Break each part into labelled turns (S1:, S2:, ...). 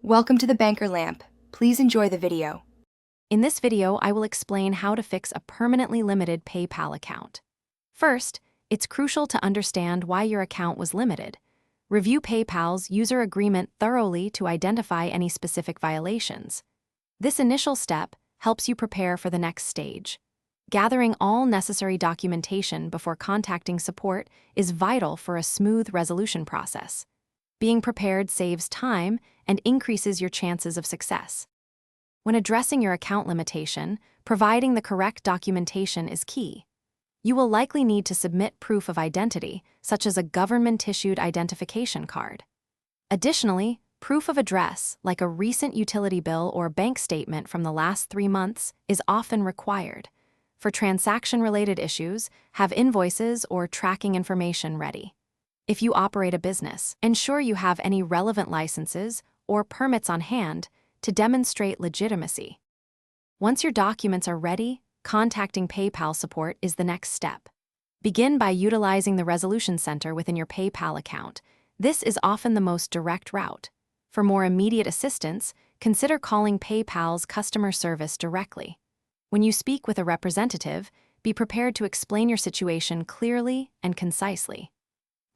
S1: Welcome to the Banker Lamp. Please enjoy the video.
S2: In this video, I will explain how to fix a permanently limited PayPal account. First, it's crucial to understand why your account was limited. Review PayPal's user agreement thoroughly to identify any specific violations. This initial step helps you prepare for the next stage. Gathering all necessary documentation before contacting support is vital for a smooth resolution process. Being prepared saves time and increases your chances of success. When addressing your account limitation, providing the correct documentation is key. You will likely need to submit proof of identity, such as a government-issued identification card. Additionally, proof of address, like a recent utility bill or bank statement from the last 3 months, is often required. For transaction-related issues, have invoices or tracking information ready. If you operate a business, ensure you have any relevant licenses or permits on hand to demonstrate legitimacy. Once your documents are ready, contacting PayPal support is the next step. Begin by utilizing the Resolution Center within your PayPal account. This is often the most direct route. For more immediate assistance, consider calling PayPal's customer service directly. When you speak with a representative, be prepared to explain your situation clearly and concisely.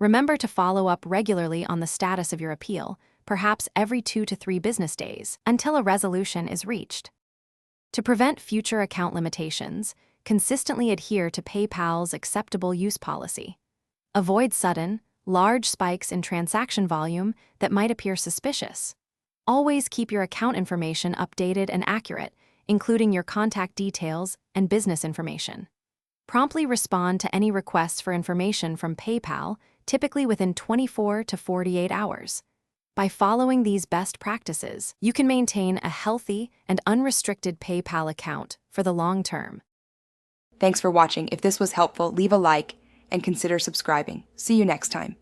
S2: Remember to follow up regularly on the status of your appeal, perhaps every 2 to 3 business days, until a resolution is reached. To prevent future account limitations, consistently adhere to PayPal's acceptable use policy. Avoid sudden, large spikes in transaction volume that might appear suspicious. Always keep your account information updated and accurate, including your contact details and business information. Promptly respond to any requests for information from PayPal, typically within 24 to 48 hours. By following these best practices, you can maintain a healthy and unrestricted PayPal account for the long term.
S1: Thanks for watching. If this was helpful, leave a like and consider subscribing. See you next time.